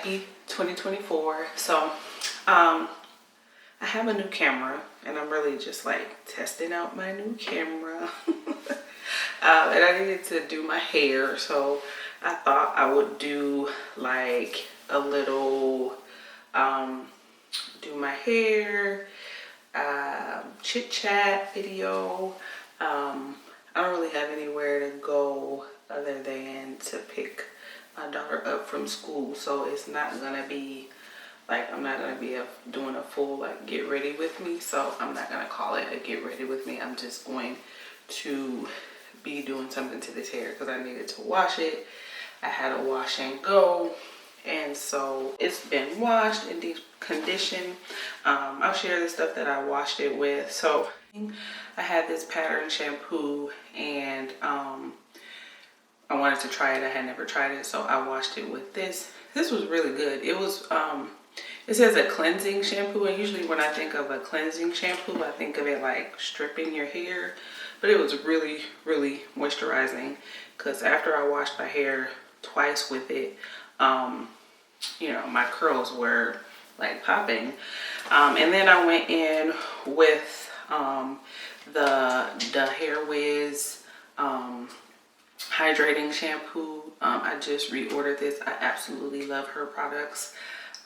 happy 2024. So I have a new camera and I'm really just like testing out my new camera. And I needed to do my hair, so I thought I would do like a little do my hair chit chat video. I don't really have anywhere to go other than to pick my daughter up from school, so it's not gonna be like, I'm not gonna be doing a full like get ready with me, so I'm not gonna call it a get ready with me. I'm just going to be doing something to this hair because I needed to wash it. I had a wash and go, and so it's been washed and deep conditioned. I'll share the stuff that I washed it with. So I had this pattern shampoo, and I wanted to try it. I had never tried it, so I washed it with this. This was really good. It was it says a cleansing shampoo, and usually when I think of a cleansing shampoo, I think of it like stripping your hair, but it was really, really moisturizing, because after I washed my hair twice with it, you know, my curls were like popping. And then I went in with the Dahairwiz Hydrating shampoo. I just reordered this. I absolutely love her products.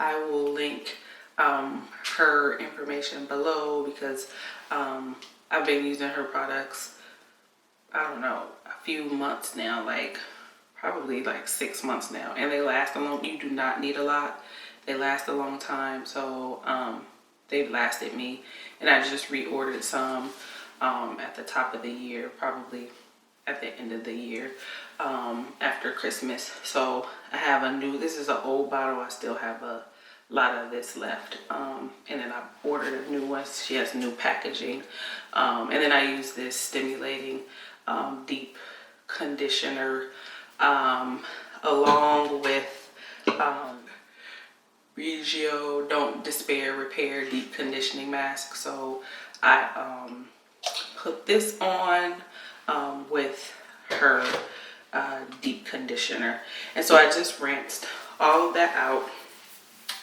I will link her information below, because I've been using her products, I don't know, a few months now, like probably like 6 months now, and they last a long. You do not need a lot. They last a long time, so they've lasted me, and I just reordered some at the top of the year, probably at the end of the year, after Christmas. So I have a new, this is an old bottle. I still have a lot of this left, and then I ordered a new one. She has new packaging, and then I use this stimulating deep conditioner along with Briogeo Don't Despair Repair Deep Conditioning Mask. So I put this on with her deep conditioner, and so I just rinsed all of that out.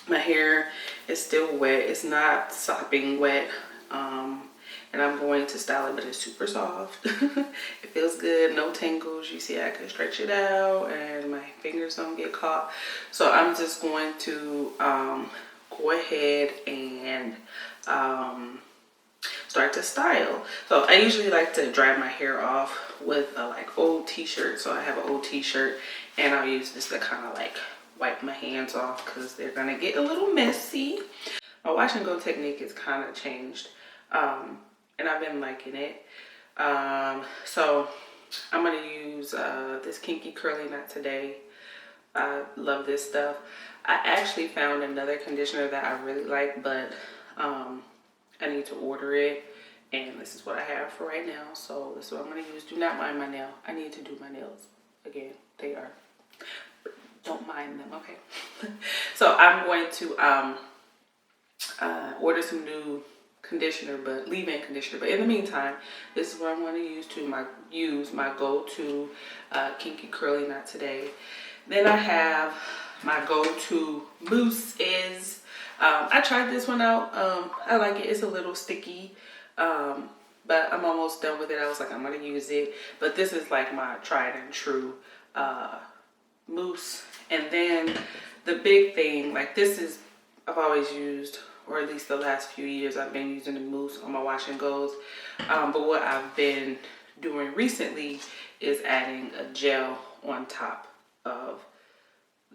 My hair is still wet. It's not sopping wet, and I'm going to style it, but it's super soft. It feels good, no tangles. You see I can stretch it out and my fingers don't get caught. So I'm just going to go ahead and start to style. So I usually like to dry my hair off with a like old t-shirt. So I have an old t-shirt, and I'll use this to kind of like wipe my hands off, because they're gonna get a little messy. My wash and go technique is kind of changed, and I've been liking it. So I'm gonna use this Kinky Curly Knot today. I love this stuff. I actually found another conditioner that I really like, but I need to order it, and this is what I have for right now. So this is what I'm gonna use. Do not mind my nail. I need to do my nails again. They are, don't mind them, okay? So I'm going to order some new conditioner, but leave-in conditioner. But in the meantime, this is what I'm going to use my go-to Kinky Curly Knot today. Then I have my go-to mousse is, I tried this one out. I like it. It's a little sticky, but I'm almost done with it. I was like, I'm going to use it. But this is like my tried and true mousse. And then the big thing, like this is, I've always used, or at least the last few years, I've been using the mousse on my wash and goes. But what I've been doing recently is adding a gel on top of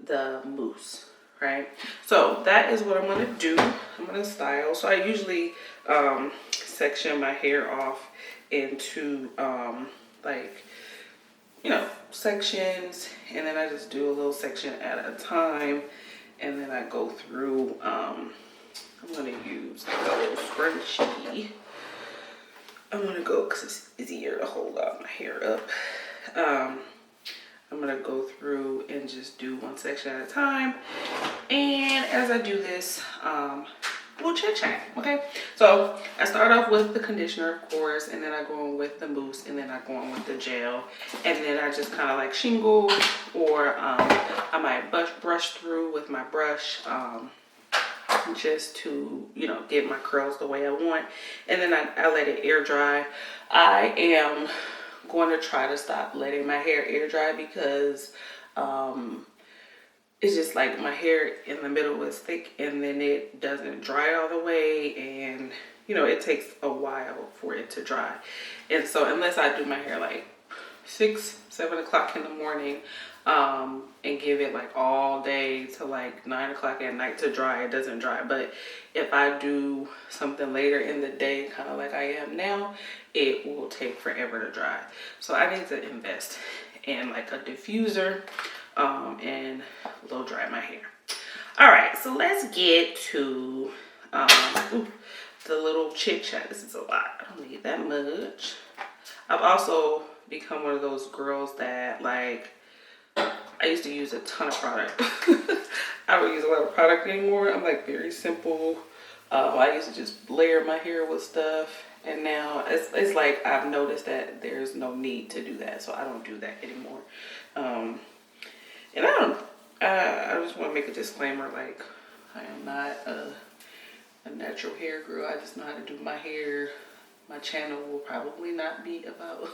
the mousse, right? So that is what I'm going to do. I'm going to style. So I usually section my hair off into like, you know, sections, and then I just do a little section at a time, and then I go through, I'm going to use like a little scrunchie. I'm going to go, because it's easier to hold out my hair up. I'm going to go through and just do one section at a time, and as I do this, I little chit chat. Okay, so I start off with the conditioner, of course, and then I go in with the mousse, and then I go in with the gel, and then I just kind of like shingle, or I might brush through with my brush, just to, you know, get my curls the way I want, and then I let it air dry. I am going to try to stop letting my hair air dry because it's just like my hair in the middle is thick and then it doesn't dry all the way, and you know, it takes a while for it to dry. And so unless I do my hair like 6-7 o'clock in the morning and give it like all day to like 9 o'clock at night to dry, it doesn't dry. But if I do something later in the day, kind of like I am now, it will take forever to dry. So I need to invest in like a diffuser and blow dry my hair. All right, so let's get to the little chit chat. This is a lot. I don't need that much. I've also become one of those girls that, like, I used to use a ton of product. I don't use a lot of product anymore. I'm like very simple. I used to just layer my hair with stuff, and now it's like I've noticed that there's no need to do that, so I don't do that anymore. And I just want to make a disclaimer, like, I am not a natural hair girl. I just know how to do my hair. My channel will probably not be about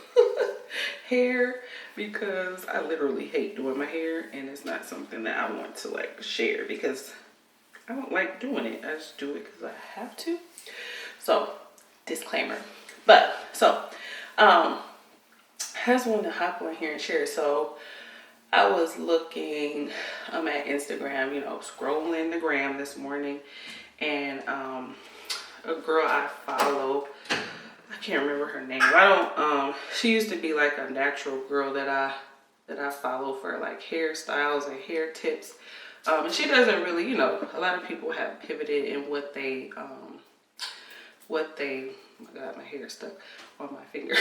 hair because I literally hate doing my hair, and it's not something that I want to like share because I don't like doing it. I just do it because I have to. So, disclaimer. But, so, I just wanted to hop on here and share. So, I was looking at Instagram, you know, scrolling the gram this morning, and a girl I follow, I can't remember her name. She used to be like a natural girl that I follow for like hairstyles and hair tips. And she doesn't really, you know, a lot of people have pivoted in what they, oh my God, my hair is stuck on my finger.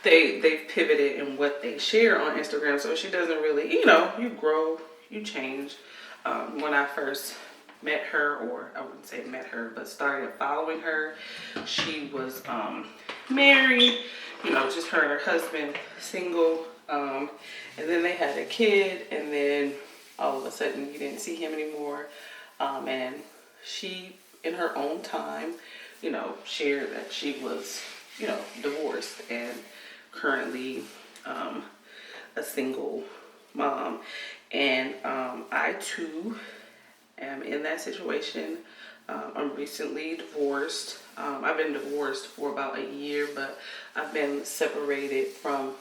They've pivoted in what they share on Instagram. So she doesn't really, you know, you grow, you change. When I first met her, or I wouldn't say met her, but started following her, she was married, you know, just her and her husband, single, and then they had a kid, and then all of a sudden you didn't see him anymore, and she, in her own time, you know, shared that she was, you know, divorced and currently a single mom. And I too am in that situation. I'm recently divorced. I've been divorced for about a year, but I've been separated from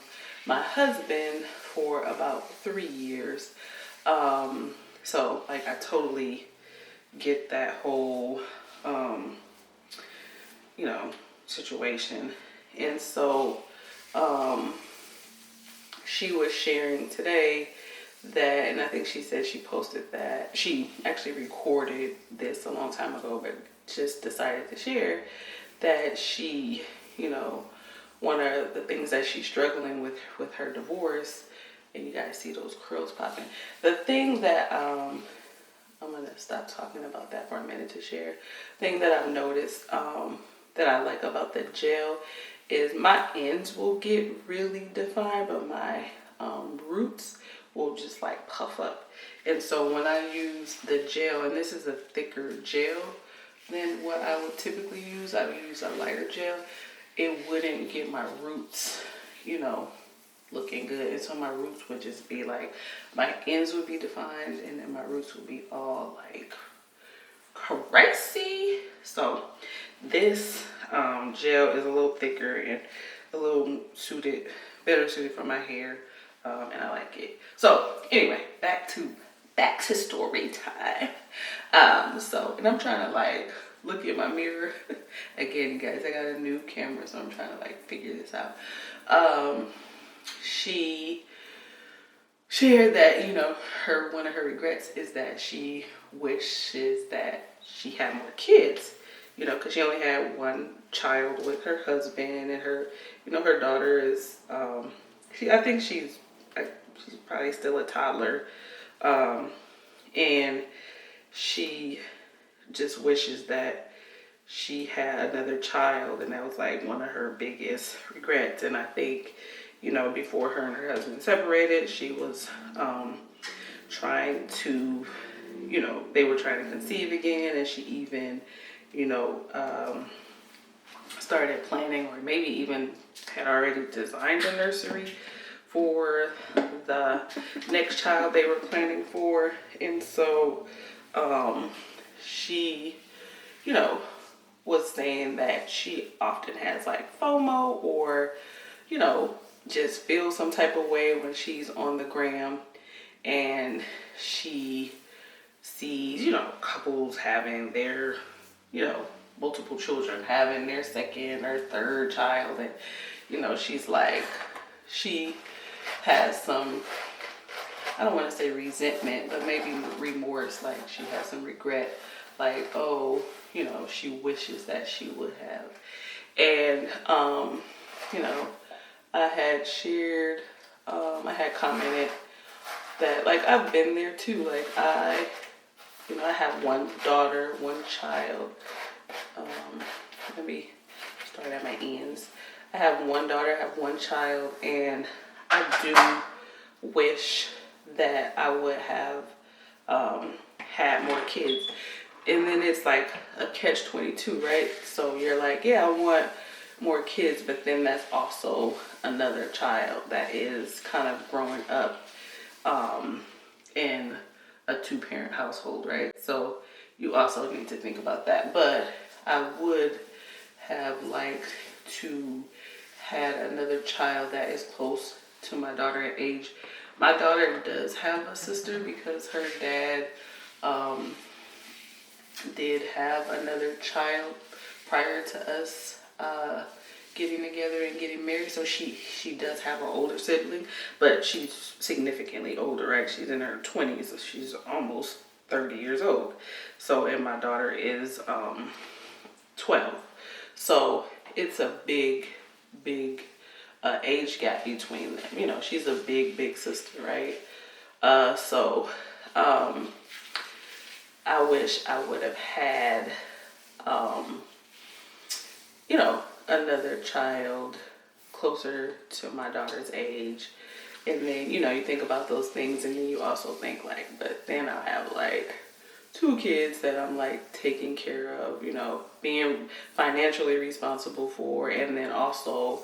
my husband for about 3 years. So like I totally get that whole you know, situation. And so she was sharing today that, and I think she said she posted that she actually recorded this a long time ago, but just decided to share that she, you know, one of the things that she's struggling with her divorce, and you guys see those curls popping. The thing that I'm gonna stop talking about that for a minute to share. Thing that I've noticed that I like about the gel is my ends will get really defined, but my roots will just like puff up. And so when I use the gel, and this is a thicker gel than what I would typically use, I would use a lighter gel, it wouldn't get my roots, you know, looking good. And so my roots would just be like, my ends would be defined, and then my roots would be all like crazy. So this gel is a little thicker and a little better suited for my hair, and I like it. So anyway, back to story time. And I'm trying to like look at my mirror again, guys. I got a new camera, so I'm trying to like figure this out. She shared that, you know, one of her regrets is that she wishes that she had more kids, you know, because she only had one child with her husband, and her, you know, her daughter is, I think she's probably still a toddler, and she just wishes that, she had another child, and that was like one of her biggest regrets. And I think, you know, before her and her husband separated, she was trying to, you know, they were trying to conceive again, and she even, you know, started planning, or maybe even had already designed a nursery for the next child they were planning for. And so she, you know, was saying that she often has like FOMO, or, you know, just feels some type of way when she's on the gram and she sees, you know, couples having their, you know, multiple children, having their second or third child. And, you know, she's like, she has some, I don't want to say resentment, but maybe remorse. Like she has some regret, like, oh, you know, she wishes that she would have. And, you know, I had shared, I had commented that, like, I've been there too. Like, you know, I have one daughter, one child. Let me start at my ends. I have one daughter, I have one child, and I do wish that I would have had more kids. And then it's like a catch-22, right? So you're like, yeah, I want more kids, but then that's also another child that is kind of growing up in a two-parent household, right? So you also need to think about that. But I would have liked to had another child that is close to my daughter in age. My daughter does have a sister because her dad did have another child prior to us getting together and getting married. So she does have an older sibling, but she's significantly older, right? She's in her 20s, so she's almost 30 years old. So, and my daughter is 12. So it's a big age gap between them. You know, she's a big sister, right? So I wish I would have had, you know, another child closer to my daughter's age. And then, you know, you think about those things, and then you also think like, but then I'll have like 2 kids that I'm like taking care of, you know, being financially responsible for. And then also,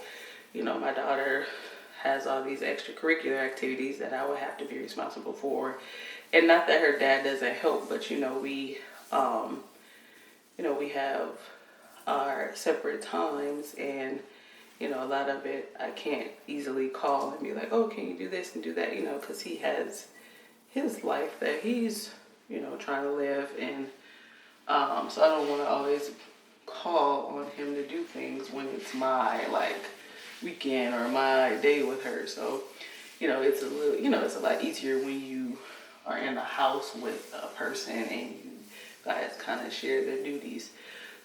you know, my daughter has all these extracurricular activities that I would have to be responsible for. And not that her dad doesn't help, but, you know, we have our separate times, and, you know, a lot of it I can't easily call and be like, oh, can you do this and do that, you know, because he has his life that he's, you know, trying to live. And so I don't want to always call on him to do things when it's my like weekend or my day with her. So, you know, it's a little, you know, it's a lot easier when you are in a house with a person and you guys kind of share their duties.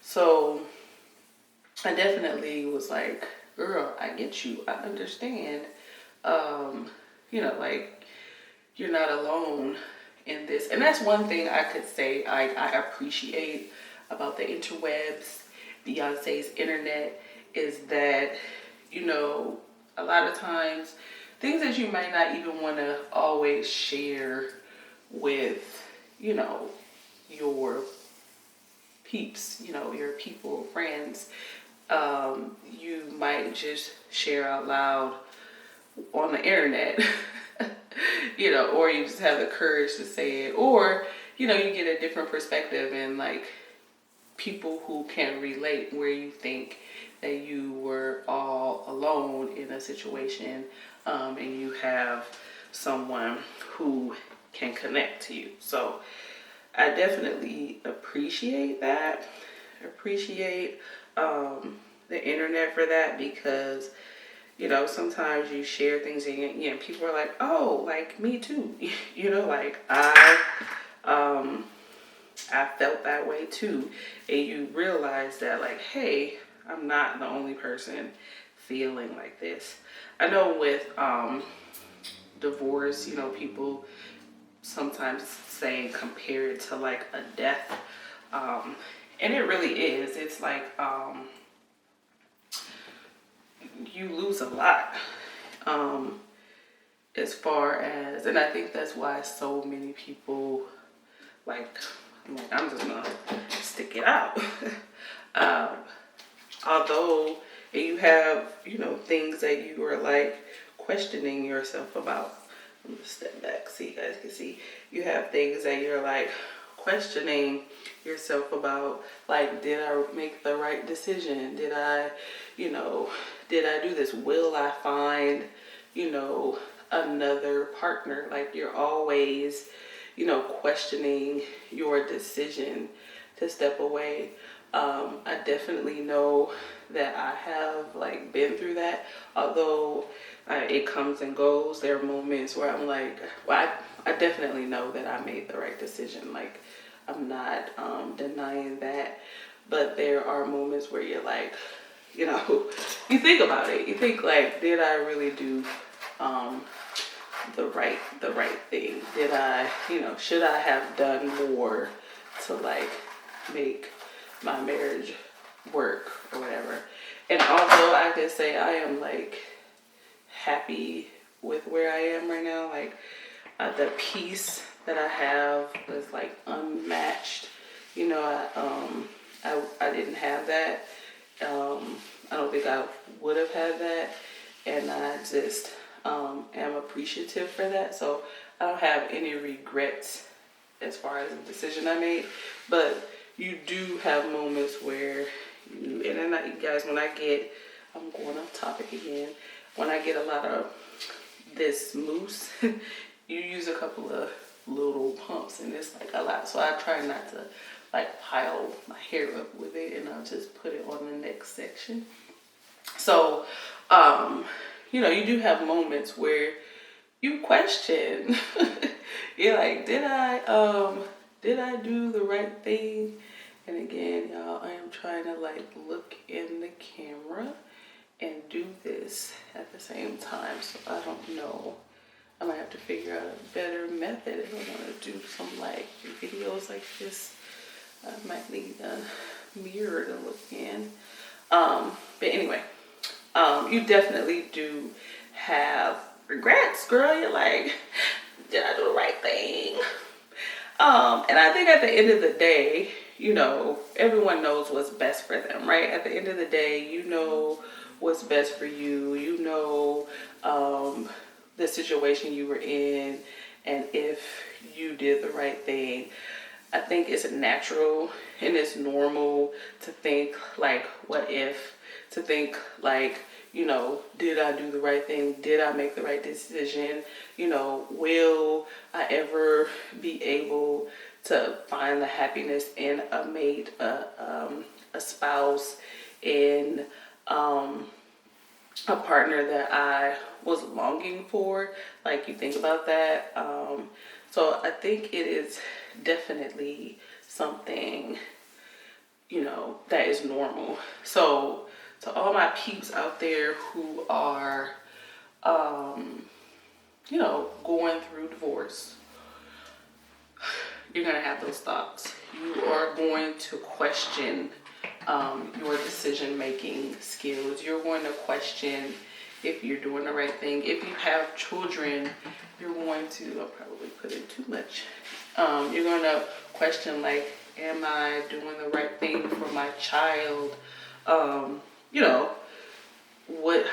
So I definitely was like, girl, I get you, I understand. You know, like, you're not alone in this. And that's one thing I could say I appreciate about the interwebs, Beyonce's internet, is that, you know, a lot of times things that you might not even want to always share with, you know, your peeps, you know, your people, friends, you might just share out loud on the internet. You know, or you just have the courage to say it, or, you know, you get a different perspective, and like people who can relate where you think that you were all alone in a situation, and you have someone who can connect to you. So I definitely appreciate that. Appreciate the internet for that, because, you know, sometimes you share things and, you know, people are like, oh, like me too. You know, like I felt that way too. And you realize that, like, hey, I'm not the only person feeling like this. I know with divorce, you know, people sometimes say compare it to like a death. And it really is. It's like, you lose a lot. As far as, and I think that's why so many people, like, I'm just gonna stick it out. Although you have, things that you are like questioning yourself about. I'm gonna step back so you guys can see. You have things that you're like questioning yourself about, like, did I make the right decision? Did I do this? Will I find, another partner? Like, you're always, questioning your decision to step away. I definitely know that I have like been through that. Although it comes and goes, there are moments where I'm like, well, I definitely know that I made the right decision. Like, I'm not denying that. But there are moments where you're like, you think about it. You think like, did I really do the right thing? Did I, should I have done more to like make my marriage work or whatever? And although I could say I am like happy with where I am right now, like the peace that I have is like unmatched. I didn't have that. I don't think I would have had that, and I just am appreciative for that. So I don't have any regrets as far as the decision I made. But you do have moments where and then guys, when I get, I'm going off topic again, when I get a lot of this mousse, you use a couple of little pumps and it's like a lot. So I try not to like pile my hair up with it, and I'll just put it on the next section. So, you do have moments where you question. You're like, did I do the right thing? And again, y'all, I am trying to like look in the camera and do this at the same time. So I don't know. I might have to figure out a better method if I want to do some like videos like this. I might need a mirror to look in. But anyway, you definitely do have regrets, girl. You're like, did I do the right thing? And I think at the end of the day, everyone knows what's best for them, right? At the end of the day, you know what's best for you. You know the situation you were in, and if you did the right thing. I think it's natural and it's normal to think like, what if? To think like, did I do the right thing? Did I make the right decision? Will I ever be able to find the happiness in a mate, a spouse, in a partner that I was longing for? Like, you think about that. So I think it is definitely something, that is normal. So to all my peeps out there who are, going through divorce, you're going to have those thoughts. You are going to question your decision-making skills. You're going to question if you're doing the right thing. If you have children, you're going to, I'll probably put in too much. You're going to question, like, am I doing the right thing for my child?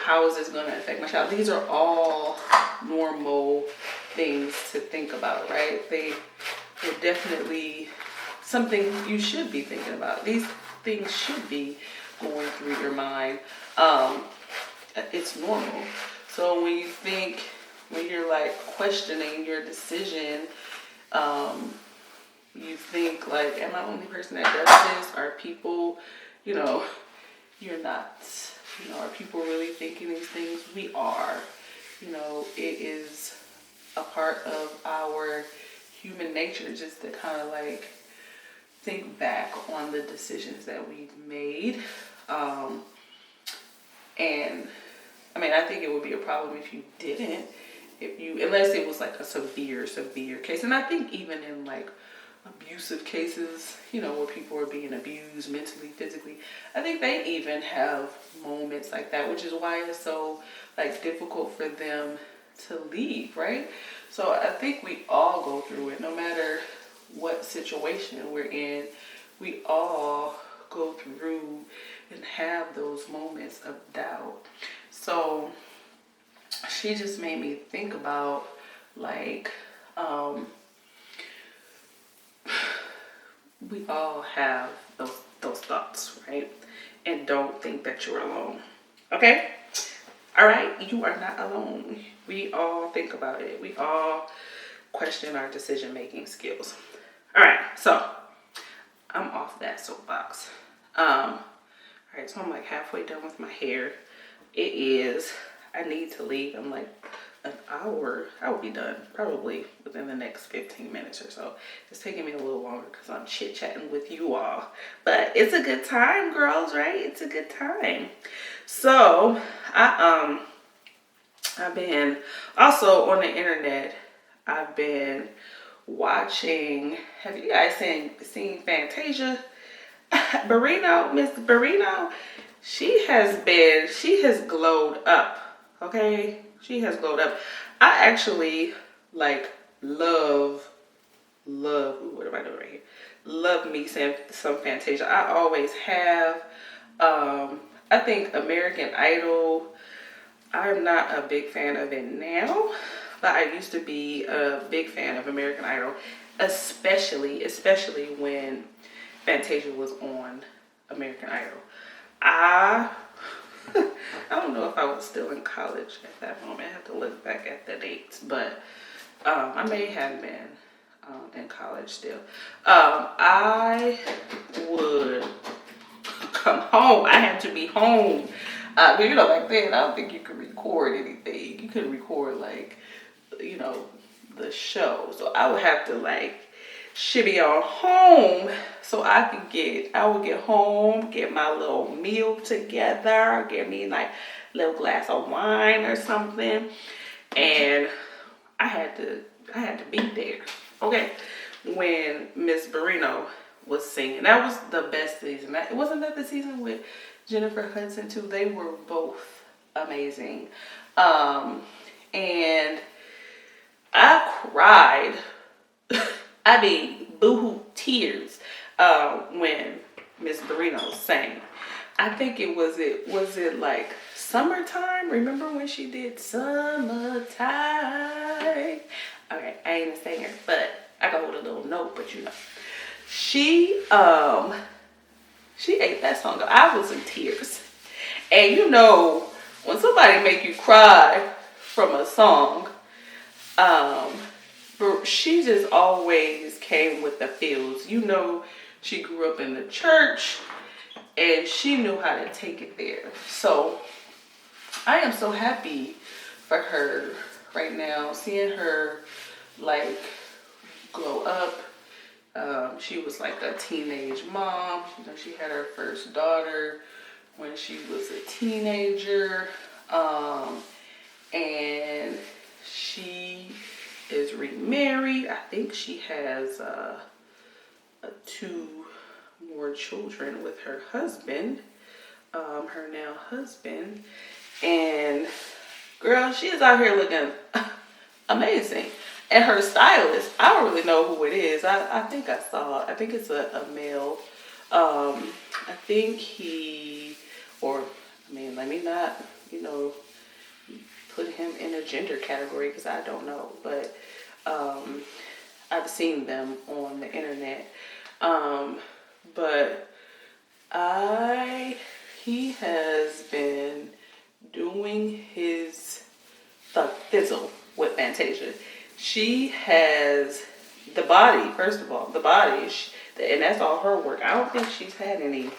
How is this going to affect my child? These are all normal things to think about, right? They're definitely something you should be thinking about. These things should be going through your mind. It's normal. So when you're like questioning your decision, you think like, am I the only person that does this? Are people, you're not, are people really thinking these things? We are. It is a part of our human nature just to kind of like think back on the decisions that we've made. And I think it would be a problem if you didn't, unless it was like a severe case. And I think even in like abusive cases, you know, where people are being abused mentally, physically. I think they even have moments like that, which is why it's so like difficult for them to leave, right? So I think we all go through it, no matter what situation we're in. We all go through and have those moments of doubt. So she just made me think about like we all have those thoughts, right? And don't think that you're alone. Okay? All right? You are not alone. We all think about it. We all question our decision-making skills. All right, so I'm off that soapbox. All right, so I'm like halfway done with my hair. It is, I need to leave in like an hour. I will be done probably within the next 15 minutes or so. It's taking me a little longer because I'm chit-chatting with you all. But it's a good time, girls, right? It's a good time. So, I've been also on the internet. I've been watching, have you guys seen Fantasia? Miss Barrino, she has glowed up. Okay, she has glowed up. I actually like love. Ooh, what am I doing right here? Love me some Fantasia. I always have. I think American Idol. I'm not a big fan of it now, but I used to be a big fan of American Idol, especially when Fantasia was on American Idol. I don't know if I was still in college at that moment. I have to look back at the dates, but I may have been in college still. I would come home. I had to be home. But you know, back then, I don't think you could record anything. You couldn't record like, you know, the show. So I would have to like shibby on home so I would get home, get my little meal together, get me like a little glass of wine or something. And I had to be there. Okay. When Miss Barrino was singing. That was the best season. Wasn't that the season with Jennifer Hudson too? They were both amazing. And I cried. I mean, boohoo tears when Miss Barrino sang. I think was it like Summertime? Remember when she did Summertime? Okay, I ain't a singer, but I go with a little note, but you know. She ate that song up. I was in tears. And you know, when somebody make you cry from a song, she just always came with the feels. You know, she grew up in the church and she knew how to take it there. So I am so happy for her right now, seeing her like glow up. She was like a teenage mom. You know, she had her first daughter when she was a teenager. And she is remarried. I think she has 2 more children with her husband, her now husband. And girl, she is out here looking amazing. And her stylist, I don't really know who it is. I think it's a male. I think let me not, put him in a gender category because I don't know. But I've seen them on the internet. But he has been doing the fizzle with Fantasia. She has the body, first of all, and that's all her work. I don't think she's had any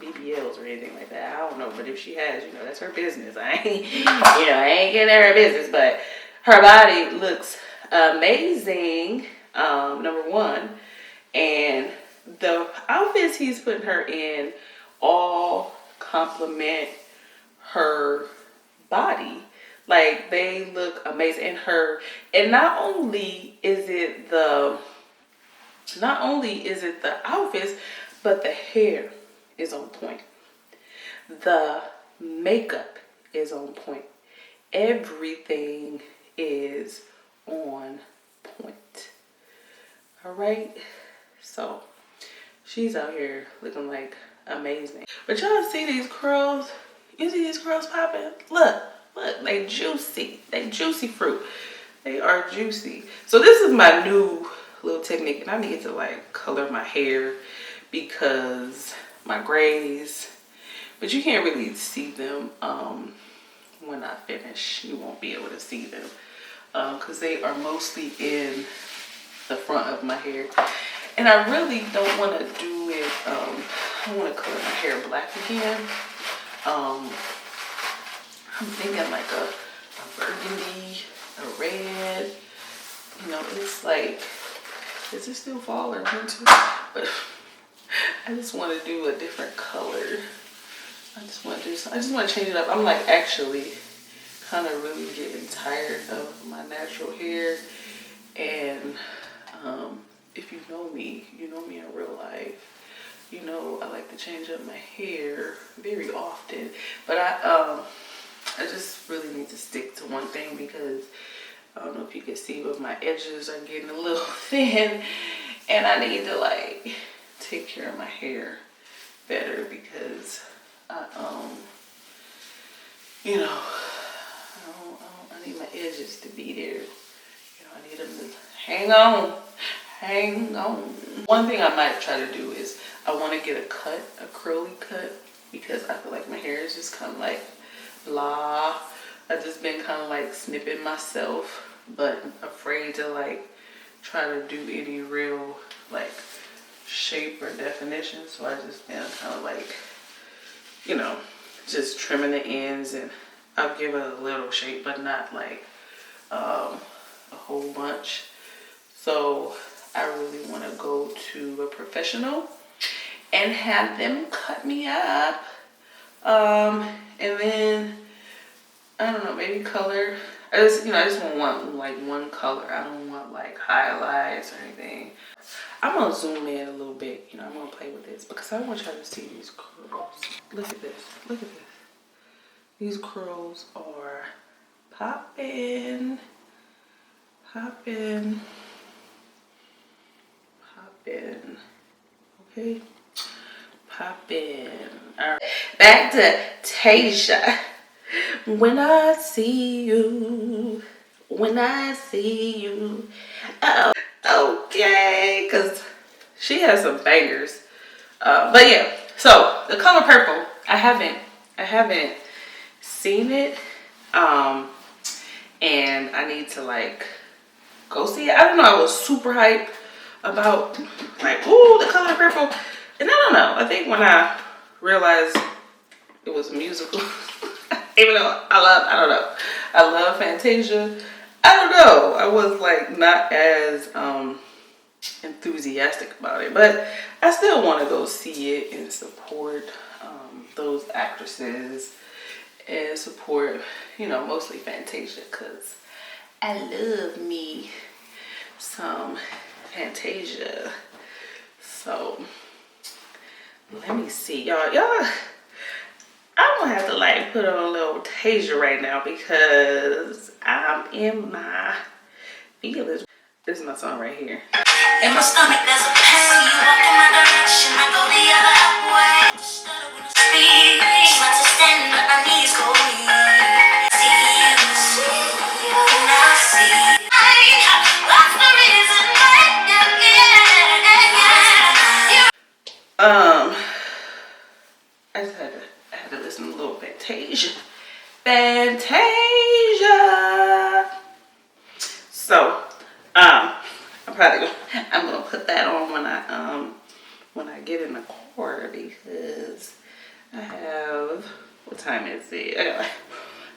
BBLs or anything like that. I don't know, but if she has, that's her business. I ain't getting her business, but her body looks amazing, number one, and the outfits he's putting her in all compliment her body. Like, they look amazing. And not only is it the outfits, but the hair is on point. The makeup is on point. Everything is on point. All right. So she's out here looking like amazing. But y'all see these curls? You see these curls popping? Look, they juicy. They juicy fruit. They are juicy. So this is my new little technique, and I need to like color my hair because my grays, but you can't really see them when I finish. You won't be able to see them because they are mostly in the front of my hair, and I really don't want to do it. I want to color my hair black again. I'm thinking like a burgundy, a red. You know, it's like, is it still fall or winter? But I just want to do a different color. I just want to change it up. I'm like actually kind of really getting tired of my natural hair. And if you know me in real life, you know I like to change up my hair very often. But I just really need to stick to one thing because I don't know if you can see, but my edges are getting a little thin, and I need to like take care of my hair better because you know, I need my edges to be there. You know, I need them to hang on. One thing I might try to do is I want to get a curly cut, because I feel like my hair is just kind of like blah. I've just been kind of like snipping myself, but afraid to like try to do any real like shape or definition. So I just been kind of like, you know, just trimming the ends, and I'll give it a little shape, but not like a whole bunch. So I really want to go to a professional and have them cut me up, and then I don't know, maybe color. I just want like one color. I don't want like highlights or anything. I'm gonna zoom in a little bit. You know, I'm gonna play with this because I want y'all to see these curls. Look at this. Look at this. These curls are popping, popping, popping. Okay, popping. All right, back to Tasia. When I see you, oh, okay, because she has some bangers. But yeah, so the color purple, I haven't seen it, and I need to like go see it. I don't know, I was super hyped about like, ooh, the color purple, and I don't know, I think when I realized it was a musical, even though I love Fantasia, I don't know, I was like not as enthusiastic about it, but I still want to go see it and support those actresses and support, you know, mostly Fantasia, because I love me some Fantasia. So let me see, y'all. I'm gonna have to like put on a little Tasia right now because I'm in my feelings. This is my song right here. In my stomach there's a pain. You walk in my direction, I go the other way. Try to stand on my knees, go weak. See you, now see. What's the reason why? I just had to listen to a little Fantasia. So, I'm gonna put that on when I get in the car, because I have, what time is it?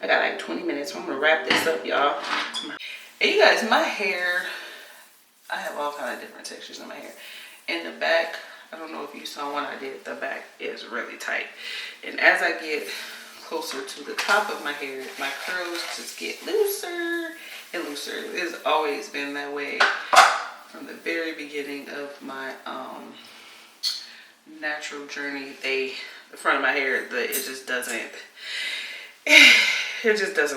I got like 20 minutes, so I'm gonna wrap this up, y'all. And you guys, my hair, I have all kind of different textures in my hair. In the back, I don't know if you saw when I did, the back is really tight. And as I get closer to the top of my hair, my curls just get looser and looser. It's always been that way from the very beginning of my natural journey. The front of my hair, it just doesn't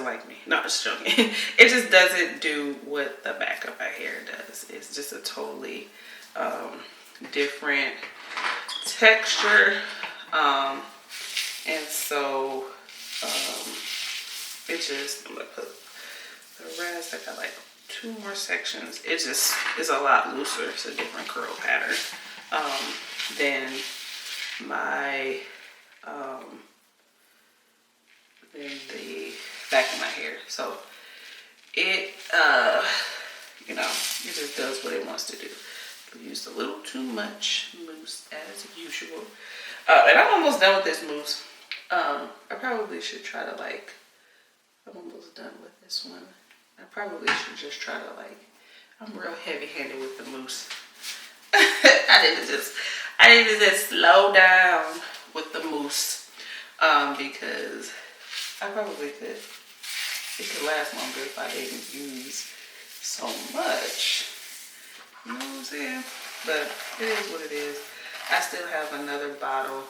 like me. No, just joking. It just doesn't do what the back of my hair does. It's just a totally different texture. And so it just, I'm gonna put the rest. I got like 2 more sections. It just is a lot looser. It's a different curl pattern than my than the back of my hair. So it you know, it just does what it wants to do. We used a little too much mousse as usual. And I'm almost done with this mousse. I probably should try to like, I'm almost done with this one. I probably should just try to like, I'm real heavy-handed with the mousse. I need to just slow down with the mousse. Because I probably could, it could last longer if I didn't use so much. You know what I'm saying? But it is what it is. I still have another bottle.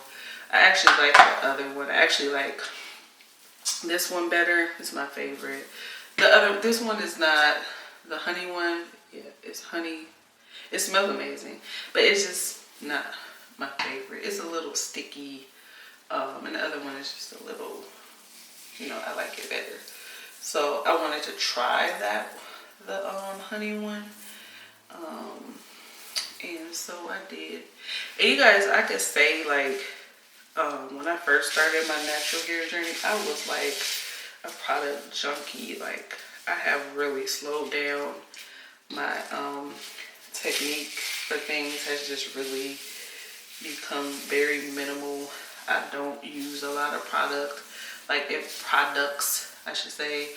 I actually like the other one. I actually like this one better. It's my favorite. This one is not the honey one. Yeah, it's honey. It smells amazing, but it's just not my favorite. It's a little sticky, and the other one is just a little, you know, I like it better. So I wanted to try the honey one. And so I did. And you guys, I could say like, when I first started my natural hair journey, I was like a product junkie. Like I have really slowed down. My technique for things has just really become very minimal. I don't use a lot of product. Like products, I should say.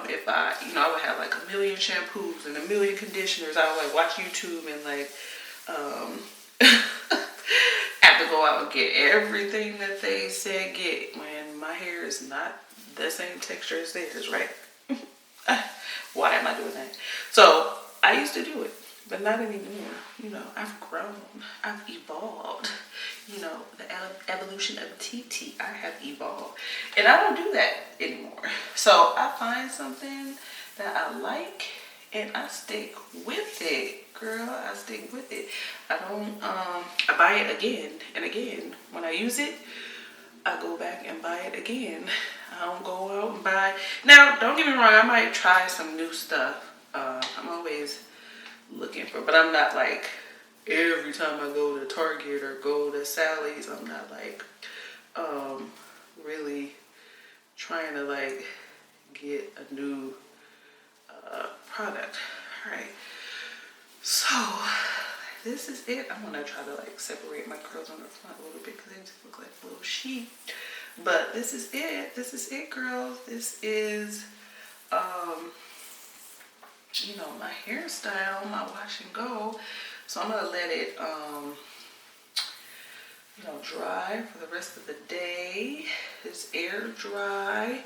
If I would have like a million shampoos and a million conditioners. I would like watch YouTube and like, have to go out and get everything that they said get when my hair is not the same texture as theirs, right? Why am I doing that? So I used to do it, but not anymore. You know, I've grown, I've evolved. You know, the evolution of TT, I have evolved. And I don't do that anymore. So I find something that I like and I stick with it. Girl, I stick with it. I don't, I buy it again and again. When I use it, I go back and buy it again. I don't go out and buy. Now, don't get me wrong, I might try some new stuff. I'm always looking for, but I'm not like, every time I go to Target or go to Sally's, I'm not like really trying to like get a new product. All right, so this is it. I'm gonna try to like separate my curls on the front a little bit because they just look like a little sheep. But this is it. This is it, girls. This is you know, my hairstyle, my wash and go. So I'm gonna let it you know, dry for the rest of the day. It's air dry.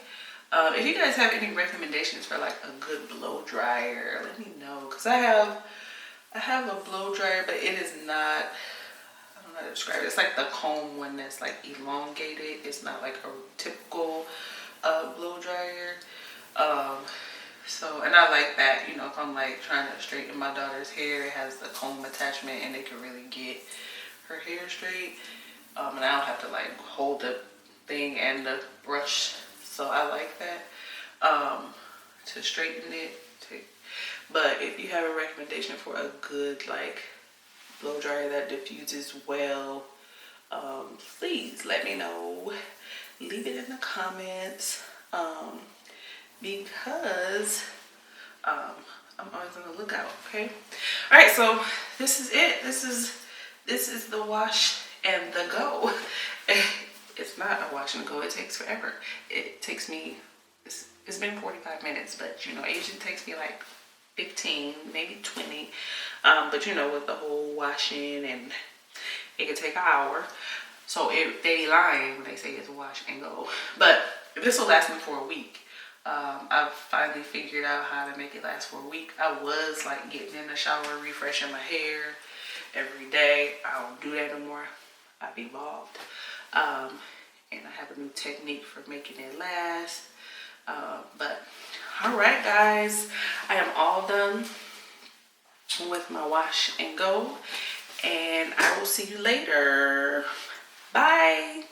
If you guys have any recommendations for like a good blow dryer, let me know. Cause I have a blow dryer, but it is not, I don't know how to describe it. It's like the comb one that's like elongated. It's not like a typical blow dryer. So, and I like that, you know, if I'm like trying to straighten my daughter's hair, it has the comb attachment and it can really get her hair straight. And I don't have to like hold the thing and the brush. So I like that, to straighten it. But if you have a recommendation for a good like blow dryer that diffuses well, please let me know. Leave it in the comments. Because I'm always on the lookout, okay? All right, so this is it. This is the wash and the go. It's not a wash and go. It takes forever. It takes me, it's been 45 minutes, but you know, it usually takes me like 15, maybe 20. But you know, with the whole washing, and it could take an hour. So they lying when they say it's wash and go. But this will last me for a week. I've finally figured out how to make it last for a week. I was like getting in the shower, refreshing my hair every day. I don't do that no more. I've evolved. And I have a new technique for making it last. But all right, guys, I am all done with my wash and go, and I will see you later. Bye.